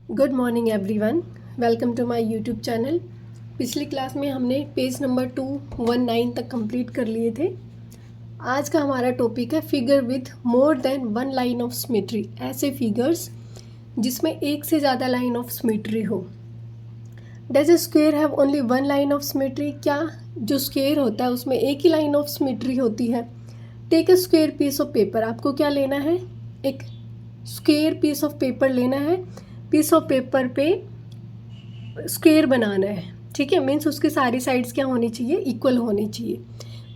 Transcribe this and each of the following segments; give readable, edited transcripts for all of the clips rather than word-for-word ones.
Good morning everyone, welcome to my YouTube channel. पिछली class में हमने पेज नंबर 219 तक कंप्लीट कर लिए थे। आज का हमारा टॉपिक है figure with more than one line of symmetry. ऐसे फिगर्स जिसमें एक से ज़्यादा लाइन ऑफ सिमेट्री हो। Does a square have only one line of symmetry? क्या जो स्क्वायर होता है उसमें एक ही लाइन ऑफ सिमेट्री होती है? Take a square piece of paper. आपको क्या लेना है? एक स्क्वायर पीस ऑफ पेपर लेना है। पीस ऑफ पेपर पे स्क्वायर बनाना है, ठीक है। मीन्स उसकी सारी साइड्स क्या होनी चाहिए? इक्वल होनी चाहिए।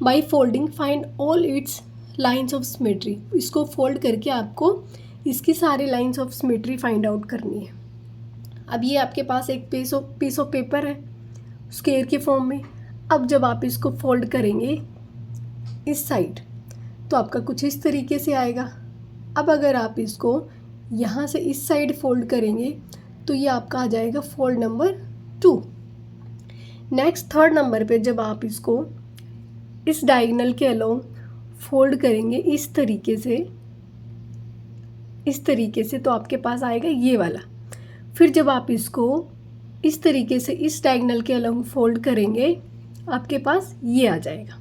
By folding find all it's lines of symmetry. इसको फोल्ड करके आपको इसकी सारी lines of symmetry find out करनी है। अब ये आपके पास एक पीस ऑफ पेपर है स्क्वायर के फॉर्म में। अब जब आप इसको फोल्ड करेंगे इस साइड तो आपका कुछ इस तरीके से आएगा। अब अगर आप इसको यहाँ से इस साइड फोल्ड करेंगे तो ये आपका आ जाएगा fold number 2। Next third number पे जब आप इसको इस डायगोनल के अलोंग फोल्ड करेंगे इस तरीके से तो आपके पास आएगा ये वाला। फिर जब आप इसको इस तरीके से इस डायगोनल के अलोंग फोल्ड करेंगे आपके पास ये आ जाएगा,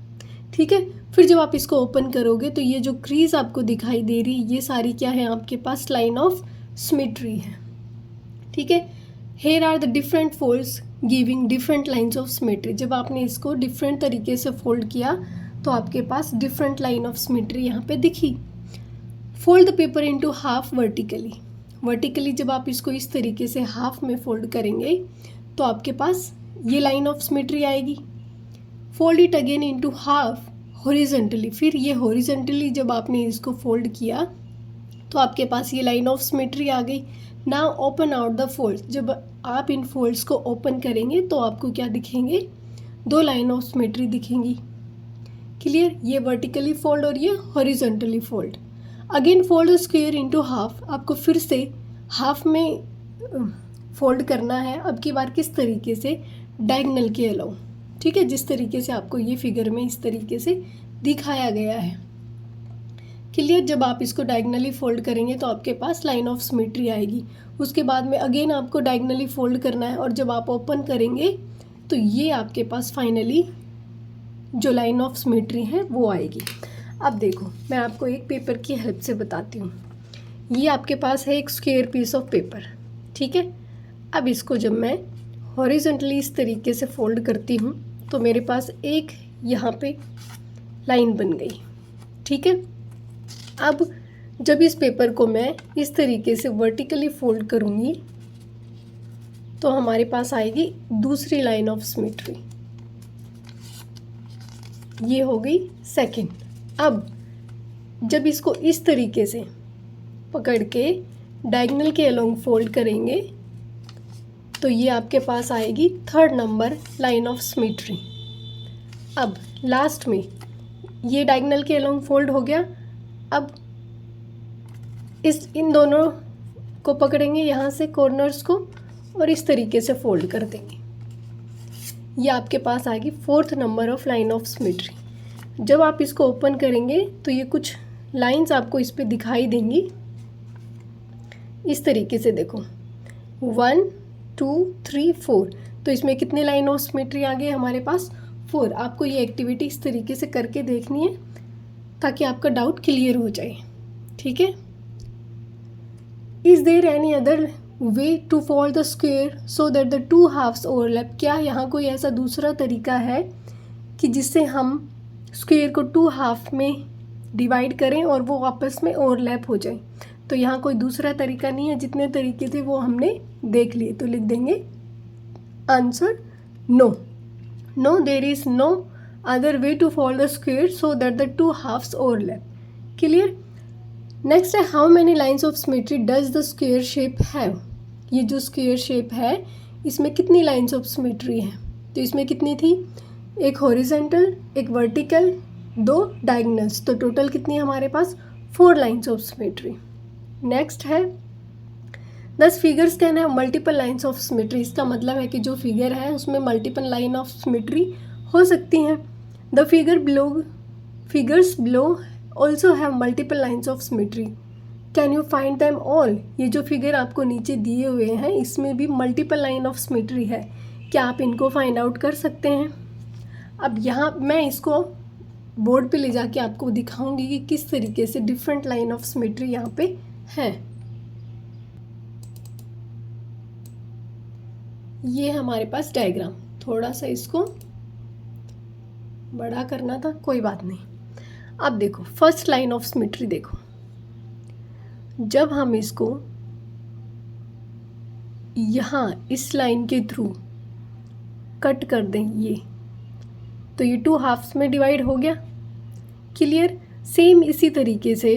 ठीक है। फिर जब आप इसको ओपन करोगे तो ये जो क्रीज आपको दिखाई दे रही ये सारी क्या है? आपके पास लाइन ऑफ सिमेट्री है, ठीक है। Here are the different folds giving different lines of symmetry. जब आपने इसको डिफरेंट तरीके से फोल्ड किया तो आपके पास डिफरेंट लाइन ऑफ सिमेट्री यहाँ पे दिखी। Fold the paper into half vertically जब आप इसको इस तरीके से हाफ में फोल्ड करेंगे तो आपके पास ये लाइन ऑफ सिमेट्री आएगी। Fold it again into half horizontally. फिर ये हॉरिजॉन्टली जब आपने इसको फोल्ड किया तो आपके पास ये लाइन ऑफ सिमेट्री आ गई। Now open out the folds. जब आप इन फोल्ड्स को ओपन करेंगे तो आपको क्या दिखेंगे? दो लाइन ऑफ सिमेट्री दिखेंगी। क्लियर? ये वर्टिकली फोल्ड और ये horizontally fold. Again fold the square into half. आपको फिर से हाफ में फोल्ड करना है। अब की बार किस तरीके से? डायगोनल के अलोंग, ठीक है। जिस तरीके से आपको ये फिगर में इस तरीके से दिखाया गया है। क्लियर? जब आप इसको डायगोनली फोल्ड करेंगे तो आपके पास लाइन ऑफ सिमेट्री आएगी। उसके बाद में अगेन आपको डायगोनली फोल्ड करना है और जब आप ओपन करेंगे तो ये आपके पास फाइनली जो लाइन ऑफ सिमेट्री है वो आएगी। अब देखो मैं आपको एक पेपर की हेल्प से बताती हूँ। ये आपके पास है एक स्क्वायर पीस ऑफ पेपर, ठीक है। अब इसको जब मैं हॉरिजॉन्टली इस तरीके से फोल्ड करती हूँ तो मेरे पास एक यहाँ पे लाइन बन गई, ठीक है। अब जब इस पेपर को मैं इस तरीके से वर्टिकली फोल्ड करूँगी तो हमारे पास आएगी दूसरी लाइन ऑफ सिमेट्री। ये हो गई सेकंड। अब जब इसको इस तरीके से पकड़ के डायगोनल के अलोंग फोल्ड करेंगे तो ये आपके पास आएगी third number line of symmetry. अब लास्ट में ये डायगोनल के अलोंग फोल्ड हो गया। अब इन दोनों को पकड़ेंगे यहाँ से कॉर्नर्स को और इस तरीके से फोल्ड कर देंगे। ये आपके पास आएगी fourth number of line of symmetry. जब आप इसको ओपन करेंगे तो ये कुछ लाइंस आपको इस पे दिखाई देंगी इस तरीके से। देखो 1 2 3 4। तो इसमें कितने लाइन ऑफ सिमेट्री आ गए हमारे पास? 4। आपको ये एक्टिविटी इस तरीके से करके देखनी है ताकि आपका डाउट क्लियर हो जाए, ठीक है। Is there any other way to fold the square so that the two halves overlap? क्या यहाँ कोई ऐसा दूसरा तरीका है कि जिससे हम स्क्वायर को 2 हाफ में डिवाइड करें और वो आपस में ओवरलैप हो जाए? तो यहाँ कोई दूसरा तरीका नहीं है। जितने तरीके थे वो हमने देख लिए। तो लिख देंगे answer no there is no other way to fold the square so that the two halves overlap. Clear? Next है how many lines of symmetry does the square shape have? ये जो स्क्वायर शेप है इसमें कितनी lines of symmetry है? तो इसमें कितनी थी? एक हॉरिजॉन्टल, एक वर्टिकल, 2 डायगोनल्स। तो टोटल कितनी है हमारे पास? 4 लाइंस ऑफ सिमेट्री। नेक्स्ट है 10 figures can have multiple lines of symmetry. इसका मतलब है कि जो फिगर है उसमें मल्टीपल लाइन ऑफ सिमेट्री हो सकती हैं। The figures below also have multiple lines of symmetry. Can you find them all? ये जो फिगर आपको नीचे दिए हुए हैं इसमें भी मल्टीपल लाइन ऑफ सिमेट्री है, क्या आप इनको फाइंड आउट कर सकते हैं? अब यहाँ मैं इसको बोर्ड पे ले जाके आपको दिखाऊंगी कि किस तरीके से डिफरेंट लाइन ऑफ सिमेट्री यहाँ पे है। ये हमारे पास डायग्राम, थोड़ा सा इसको बड़ा करना था, कोई बात नहीं। अब देखो फर्स्ट लाइन ऑफ सिमेट्री देखो, जब हम इसको यहाँ इस लाइन के थ्रू कट कर दें ये, तो ये 2 हाफ्स में डिवाइड हो गया। क्लियर? सेम इसी तरीके से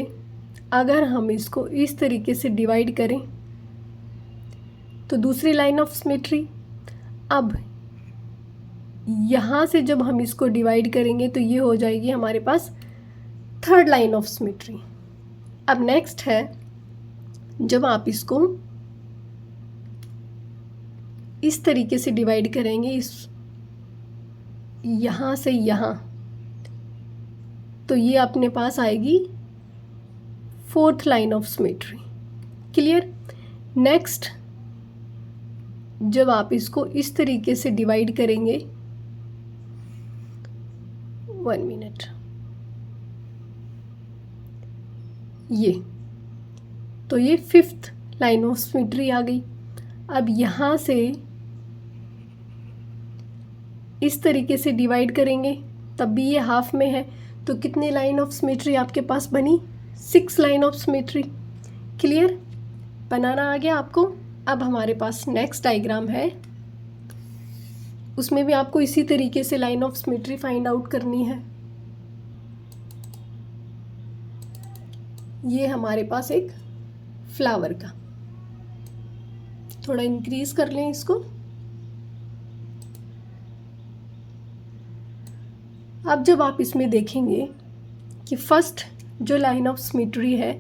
अगर हम इसको इस तरीके से डिवाइड करें तो दूसरी लाइन ऑफ सिमेट्री। अब यहाँ से जब हम इसको डिवाइड करेंगे तो ये हो जाएगी हमारे पास थर्ड लाइन ऑफ सिमेट्री। अब नेक्स्ट है जब आप इसको इस तरीके से डिवाइड करेंगे, इस यहाँ से यहाँ, तो ये अपने पास आएगी fourth line of symmetry. Clear? Next जब आप इसको इस तरीके से डिवाइड करेंगे, 1 मिनट, ये तो ये फिफ्थ लाइन ऑफ सिमेट्री आ गई। अब यहाँ से इस तरीके से डिवाइड करेंगे तब भी ये हाफ में है, तो कितनी लाइन ऑफ सिमेट्री आपके पास बनी? 6 लाइन ऑफ सिमेट्री। क्लियर? बनाना आ गया आपको? अब हमारे पास नेक्स्ट डायग्राम है, उसमें भी आपको इसी तरीके से line of symmetry find out करनी है। ये हमारे पास एक फ्लावर का, थोड़ा इंक्रीज कर लें इसको। अब जब आप इसमें देखेंगे कि फर्स्ट जो लाइन ऑफ सिमेट्री है,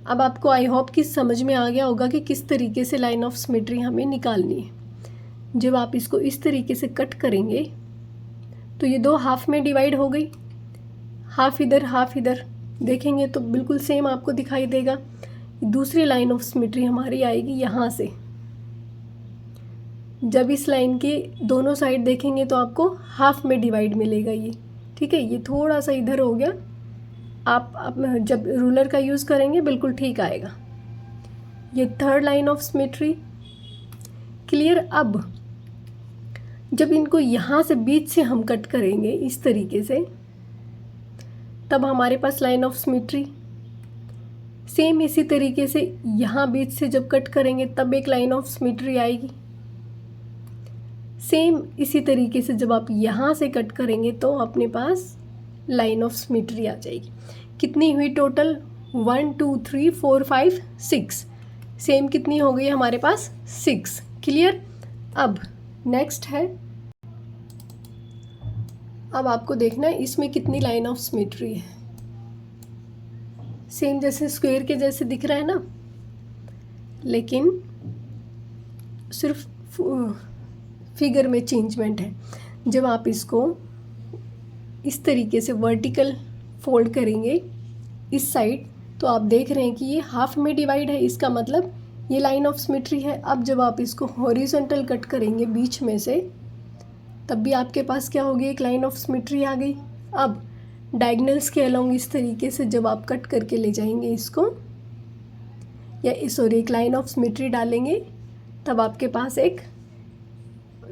अब आपको आई होप कि समझ में आ गया होगा कि किस तरीके से लाइन ऑफ सिमेट्री हमें निकालनी है। जब आप इसको इस तरीके से कट करेंगे तो ये 2 हाफ में डिवाइड हो गई, हाफ इधर हाफ इधर, देखेंगे तो बिल्कुल सेम आपको दिखाई देगा। दूसरी लाइन ऑफ सिमेट्री हमारी आएगी यहाँ से, जब इस लाइन के दोनों साइड देखेंगे तो आपको हाफ में डिवाइड मिलेगा ये। ठीक है, ये थोड़ा सा इधर हो गया, आप जब रूलर का यूज़ करेंगे बिल्कुल ठीक आएगा। ये third line of symmetry. Clear? अब जब इनको यहाँ से बीच से हम कट करेंगे इस तरीके से, तब हमारे पास लाइन ऑफ सिमेट्री। सेम इसी तरीके से यहाँ बीच से जब कट करेंगे तब एक लाइन ऑफ सिमेट्री आएगी। सेम इसी तरीके से जब आप यहाँ से कट करेंगे तो अपने पास लाइन ऑफ सिमेट्री आ जाएगी। कितनी हुई टोटल? 1 2 3 4 5 6। सेम कितनी हो गई हमारे पास? 6। क्लियर? अब नेक्स्ट है, अब आपको देखना है इसमें कितनी लाइन ऑफ सिमेट्री है। सेम जैसे स्क्वायर के जैसे दिख रहा है ना, लेकिन सिर्फ फिगर में चेंजमेंट है। जब आप इसको इस तरीके से वर्टिकल फोल्ड करेंगे इस साइड, तो आप देख रहे हैं कि ये हाफ में डिवाइड है, इसका मतलब ये लाइन ऑफ सिमेट्री है। अब जब आप इसको हॉरिजॉन्टल कट करेंगे बीच में से, तब भी आपके पास क्या होगी? एक लाइन ऑफ सिमेट्री आ गई। अब डायगोनल्स के अलोंग इस तरीके से जब आप कट करके ले जाएंगे इसको, या सॉरी एक लाइन ऑफ सिमेट्री डालेंगे, तब आपके पास एक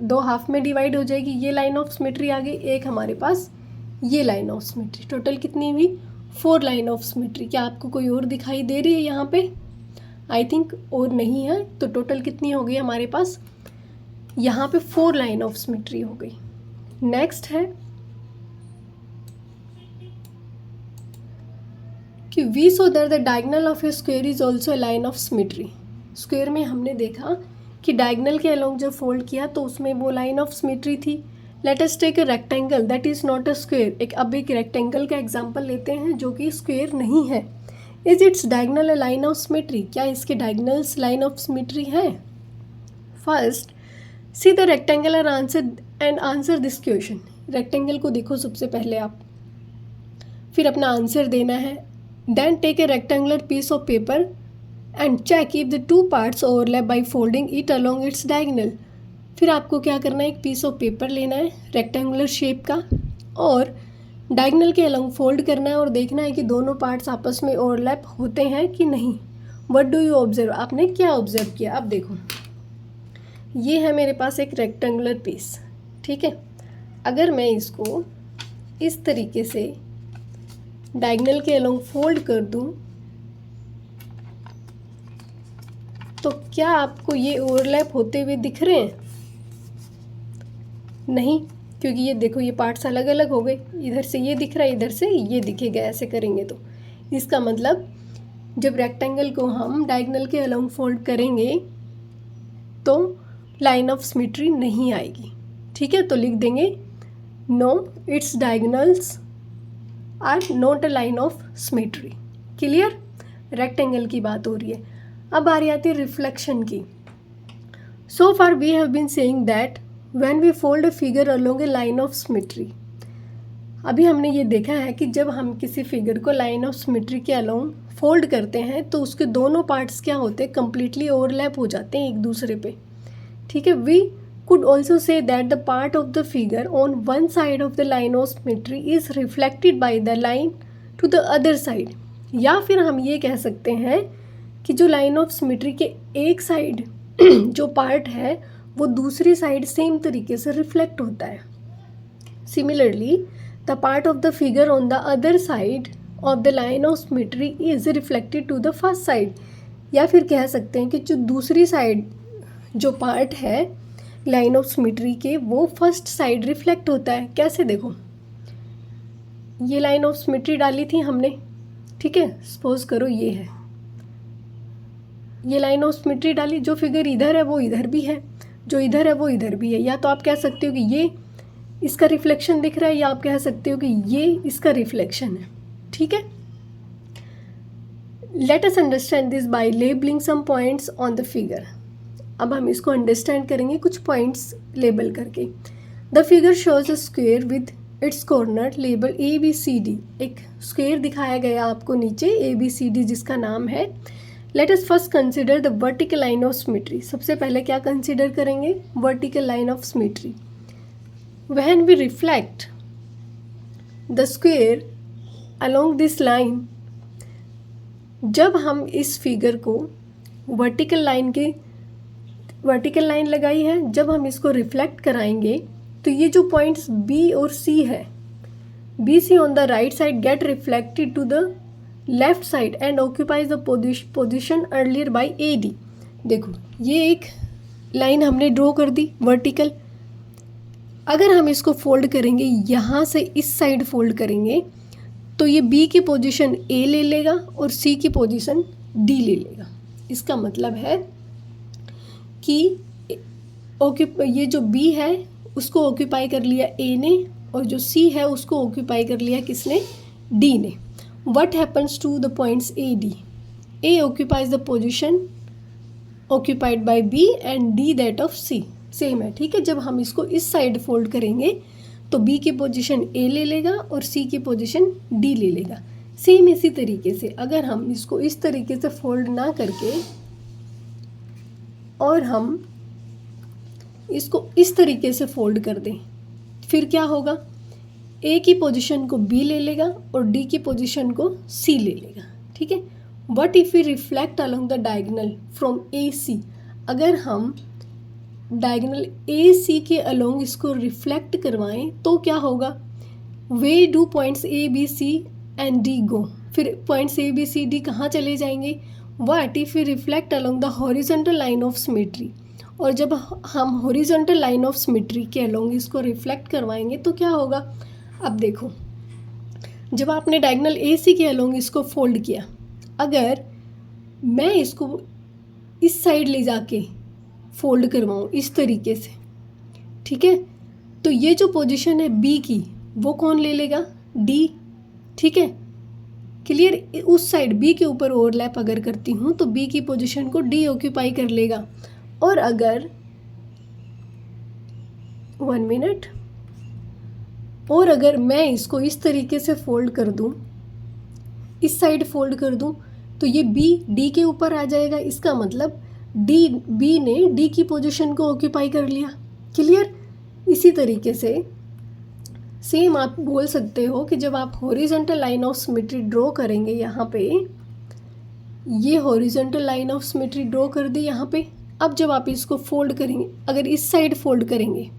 2 हाफ में डिवाइड हो जाएगी। ये लाइन ऑफ सिमेट्री आ गई, एक हमारे पास ये लाइन ऑफ सिमेट्री। टोटल कितनी हुई? 4 लाइन ऑफ सिमेट्री। क्या आपको कोई और दिखाई दे रही है यहाँ पे? आई थिंक और नहीं है। तो टोटल कितनी हो गई हमारे पास? यहाँ पे 4 लाइन ऑफ सिमेट्री हो गई। नेक्स्ट है कि we so that the diagonal of a square is also a line of symmetry. Square में हमने देखा कि डायगोनल के अलोंग जब फोल्ड किया तो उसमें वो लाइन ऑफ सिमेट्री थी। Let us take a rectangle that is not a square. अब एक रेक्टेंगल का एग्जांपल लेते हैं जो कि स्क्वायर नहीं है। Is its diagonal A line of symmetry? क्या इसके डायगोनल्स लाइन ऑफ सिमेट्री है? First see the rectangular answer and answer this question. Rectangle को देखो सबसे पहले आप, फिर अपना आंसर देना है। Then take a rectangular piece of paper and check if the two parts overlap by folding it along its diagonal. फिर आपको क्या करना है, एक पीस ऑफ पेपर लेना है रेक्टेंगुलर शेप का और डायगोनल के अलोंग फोल्ड करना है और देखना है कि दोनों पार्ट्स आपस में ओवरलैप होते हैं कि नहीं। व्हाट डू यू ऑब्जर्व, आपने क्या ऑब्जर्व किया। अब देखो, ये है मेरे पास एक रेक्टेंगुलर पीस, ठीक है। अगर मैं इसको इस तरीके से डायगोनल के अलोंग फोल्ड कर दूं तो क्या आपको ये ओवरलैप होते हुए दिख रहे हैं? नहीं, क्योंकि ये देखो ये पार्ट्स अलग अलग हो गए, इधर से ये दिख रहा है, इधर से ये दिखेगा। ऐसे करेंगे तो इसका मतलब जब रेक्टेंगल को हम डायगोनल के अलोंग फोल्ड करेंगे तो लाइन ऑफ सिमेट्री नहीं आएगी, ठीक है। तो लिख देंगे no its diagonals are not a line of symmetry. Clear, rectangle की बात हो रही है। अब आ रही आती है रिफ्लेक्शन की। So far we have been saying that when we fold a figure along a line of symmetry. अभी हमने ये देखा है कि जब हम किसी फिगर को लाइन ऑफ सिमेट्री के अलोंग फोल्ड करते हैं तो उसके दोनों पार्ट्स क्या होते हैं, कंप्लीटली ओवरलैप हो जाते हैं एक दूसरे पे, ठीक है। We could also say that the part of the figure on one side of the line of symmetry is reflected by the line to the other side। या फिर हम ये कह सकते हैं कि जो लाइन ऑफ सिमेट्री के एक साइड जो पार्ट है वो दूसरी साइड सेम तरीके से रिफ्लेक्ट होता है। Similarly the part of the figure on the other side of the line of symmetry is reflected to the first side. या फिर कह सकते हैं कि जो दूसरी साइड जो पार्ट है लाइन ऑफ सिमेट्री के वो फर्स्ट साइड रिफ्लेक्ट होता है। कैसे, देखो ये लाइन ऑफ सिमेट्री डाली थी हमने, ठीक है। सपोज करो ये है, ये लाइन ऑफ सिमेट्री डाली, जो फिगर इधर है वो इधर भी है, जो इधर है वो इधर भी है। या तो आप कह सकते हो कि ये इसका रिफ्लेक्शन दिख रहा है, या आप कह सकते हो कि ये इसका रिफ्लेक्शन है, ठीक है। Let us understand this by labelling some points on the figure. अब हम इसको अंडरस्टैंड करेंगे कुछ पॉइंट्स लेबल करके। The figure shows a square with its corner label ABCD। एक स्क्वायर दिखाया गया आपको नीचे ABCD जिसका नाम है। Let us first consider the vertical line of symmetry. सबसे पहले क्या कंसिडर करेंगे, vertical line of symmetry. When we reflect the square along this line, जब हम इस फिगर को वर्टिकल लाइन लगाई है, जब हम इसको रिफ्लेक्ट कराएंगे तो ये जो पॉइंट्स B और C है, BC on the right side get reflected to the left side and occupies the position earlier by AD। देखो ये एक लाइन हमने ड्रॉ कर दी वर्टिकल। अगर हम इसको फोल्ड करेंगे, यहाँ से इस साइड फोल्ड करेंगे तो ये B की पोजीशन A ले लेगा और C की पोजीशन D ले लेगा। इसका मतलब है कि ये जो B है उसको ऑक्यूपाई कर लिया A ने और जो C है उसको ऑक्यूपाई कर लिया किसने, D ने। What happens to the points AD? A occupies the position occupied by B and D that of C। Same है, ठीक है। जब हम इसको इस साइड फोल्ड करेंगे तो B की पोजीशन A ले लेगा और C की पोजीशन D ले लेगा। सेम इसी तरीके से अगर हम इसको इस तरीके से फोल्ड ना करके और हम इसको इस तरीके से फोल्ड कर दें, फिर क्या होगा, A की पोजीशन को B ले लेगा और D की पोजीशन को C ले लेगा, ठीक है। What if we reflect along the diagonal from AC? अगर हम डायगोनल AC के अलोंग इसको रिफ्लेक्ट करवाएं तो क्या होगा, where do points ABC and D go. फिर पॉइंट्स ABCD कहाँ चले जाएंगे। What if we reflect along the horizontal line of symmetry? और जब हम हॉरिजॉन्टल लाइन ऑफ सिमेट्री के अलोंग इसको रिफ्लेक्ट करवाएंगे तो क्या होगा। अब देखो, जब आपने डायगोनल AC के अलोंग इसको फोल्ड किया, अगर मैं इसको इस साइड ले जाके फोल्ड करवाऊँ इस तरीके से, ठीक है, तो ये जो पोजीशन है B की वो कौन ले लेगा, D, ठीक है। क्लियर, उस साइड B के ऊपर ओवरलैप अगर करती हूँ तो B की पोजीशन को D ऑक्यूपाई कर लेगा। और अगर 1 मिनट, और अगर मैं इसको इस तरीके से फोल्ड कर दूँ इस साइड फोल्ड कर दूं तो ये बी डी के ऊपर आ जाएगा। इसका मतलब बी ने डी की पोजीशन को ऑक्यूपाई कर लिया। क्लियर? इसी तरीके से सेम आप बोल सकते हो कि जब आप horizontal line of symmetry draw करेंगे, यहाँ पे ये horizontal line of symmetry draw कर दी यहाँ पे। अब जब आप इसको फोल्ड करेंगे, अगर इस साइड फोल्ड करेंगे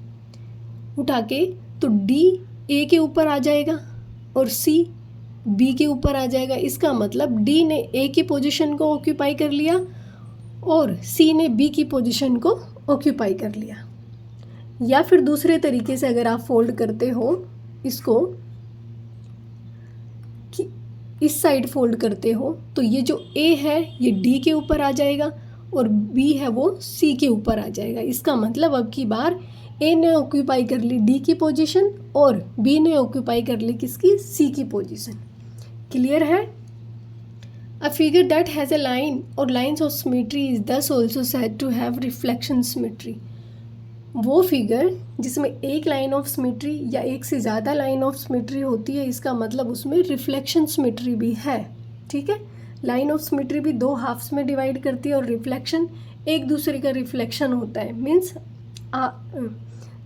उठा के, तो डी ए के ऊपर आ जाएगा और सी बी के ऊपर आ जाएगा। इसका मतलब डी ने ए की पोजीशन को ऑक्यूपाई कर लिया और सी ने बी की पोजीशन को ऑक्यूपाई कर लिया। या फिर दूसरे तरीके से अगर आप फोल्ड करते हो इसको, कि इस साइड फोल्ड करते हो, तो ये जो ए है ये डी के ऊपर आ जाएगा और बी है वो सी के ऊपर आ जाएगा। इसका मतलब अब की बार ए ने ऑक्यूपाई कर ली डी की पोजीशन और बी ने ऑक्यूपाई कर ली किसकी? सी की पोजीशन। क्लियर है? A figure that has a line और lines of symmetry is thus also said to have reflection symmetry. वो फिगर जिसमें एक लाइन ऑफ सिमेट्री या एक से ज़्यादा लाइन ऑफ सिमेट्री होती है, इसका मतलब उसमें रिफ्लेक्शन सिमेट्री भी है। ठीक है? लाइन ऑफ सिमेट्री भी दो हाफ्स में डिवाइड करती है और रिफ्लेक्शन एक दूसरे का रिफ्लेक्शन होता है। मीन्स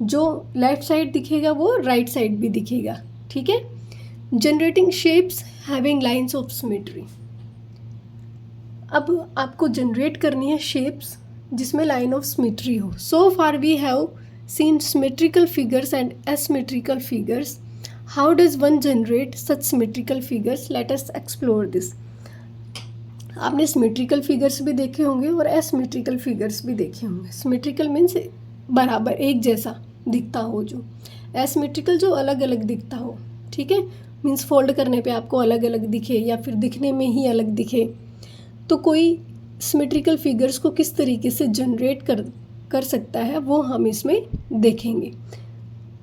जो लेफ्ट साइड दिखेगा वो राइट साइड भी दिखेगा। ठीक है? Generating shapes having lines of symmetry. अब आपको जनरेट करनी है शेप्स जिसमें लाइन ऑफ सिमेट्री हो। So far we have seen symmetrical figures and asymmetrical figures. How does one generate such symmetrical figures? Let us explore this. आपने symmetrical figures भी देखे होंगे और एसिमेट्रिकल फिगर्स भी देखे होंगे। सिमेट्रिकल मीन्स बराबर एक जैसा दिखता हो, जो एसिमेट्रिकल जो अलग अलग दिखता हो। ठीक है? मीन्स फोल्ड करने पे आपको अलग अलग दिखे या फिर दिखने में ही अलग दिखे। तो कोई सिमेट्रिकल फिगर्स को किस तरीके से जनरेट कर सकता है वो हम इसमें देखेंगे।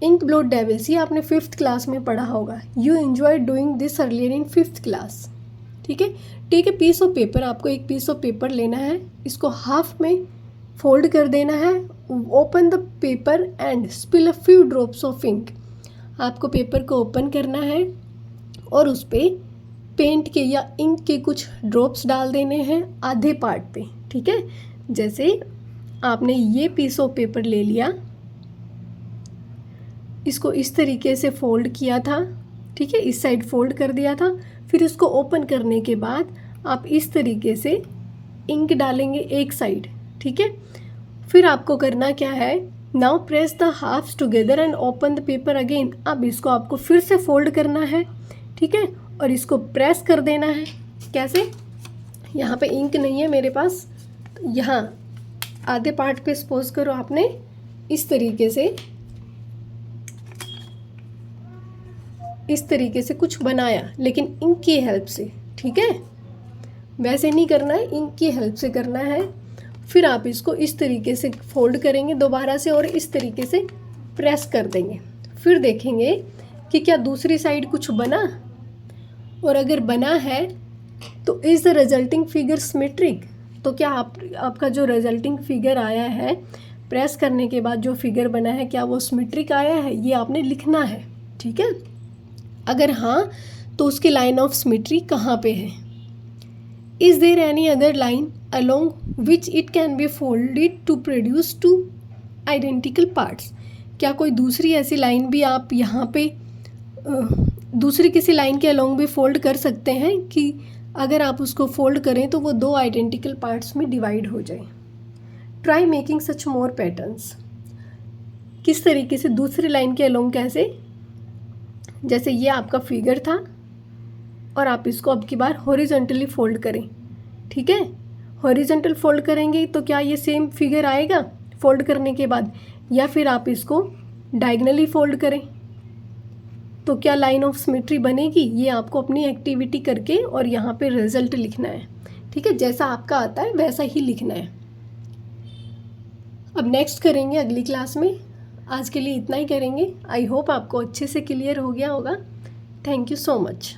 इंक ब्लॉट डेविल्स, ये आपने 5th क्लास में पढ़ा होगा। You enjoy doing this earlier in 5th class. ठीक है? Take a piece of paper, आपको एक पीस ऑफ पेपर लेना है, इसको हाफ में फोल्ड कर देना है। Open the paper and spill a few drops of ink. आपको पेपर को ओपन करना है और उस पर पेंट के या इंक के कुछ ड्रॉप्स डाल देने हैं आधे पार्ट पे। ठीक है? जैसे आपने ये पीस ऑफ पेपर ले लिया, इसको इस तरीके से फोल्ड किया था। ठीक है? इस साइड फोल्ड कर दिया था। फिर इसको ओपन करने के बाद आप इस तरीके से इंक डालेंगे एक साइड। ठीक है? फिर आपको करना क्या है? Now press the halves together and open the paper again. अब इसको आपको फिर से फोल्ड करना है। ठीक है? और इसको प्रेस कर देना है। कैसे? यहाँ पे इंक नहीं है मेरे पास, तो यहाँ आधे पार्ट पे सपोज करो आपने इस तरीके से कुछ बनाया, लेकिन इंक की हेल्प से। ठीक है? वैसे नहीं करना है, इंक की हेल्प से करना है। फिर आप इसको इस तरीके से फोल्ड करेंगे दोबारा से और इस तरीके से प्रेस कर देंगे। फिर देखेंगे कि क्या दूसरी साइड कुछ बना, और अगर बना है तो is the resulting figure symmetric. तो क्या आपका जो रिजल्टिंग फिगर आया है प्रेस करने के बाद जो फिगर बना है, क्या वो सिमेट्रिक आया है? ये आपने लिखना है। ठीक है? अगर हाँ तो उसकी लाइन ऑफ सिमेट्री कहाँ पे है? Is there any other line along which it can be folded to produce two identical parts? क्या कोई दूसरी ऐसी लाइन भी आप यहाँ पे दूसरी किसी लाइन के अलोंग भी फोल्ड कर सकते हैं कि अगर आप उसको फोल्ड करें तो वो दो आइडेंटिकल पार्ट्स में डिवाइड हो जाए? ट्राई मेकिंग सच मोर पैटर्न्स। किस तरीके से दूसरी लाइन के अलोंग? कैसे? जैसे ये आपका फिगर था और आप इसको अब की बार हॉरिजॉन्टली फोल्ड करें। ठीक है? हॉरिजॉन्टल फोल्ड करेंगे तो क्या ये सेम फिगर आएगा फोल्ड करने के बाद? या फिर आप इसको डायगनली फोल्ड करें तो क्या लाइन ऑफ सिमेट्री बनेगी? ये आपको अपनी एक्टिविटी करके और यहाँ पे रिजल्ट लिखना है। ठीक है? जैसा आपका आता है वैसा ही लिखना है। अब नेक्स्ट करेंगे अगली क्लास में। आज के लिए इतना ही करेंगे। आई होप आपको अच्छे से क्लियर हो गया होगा। Thank you so much.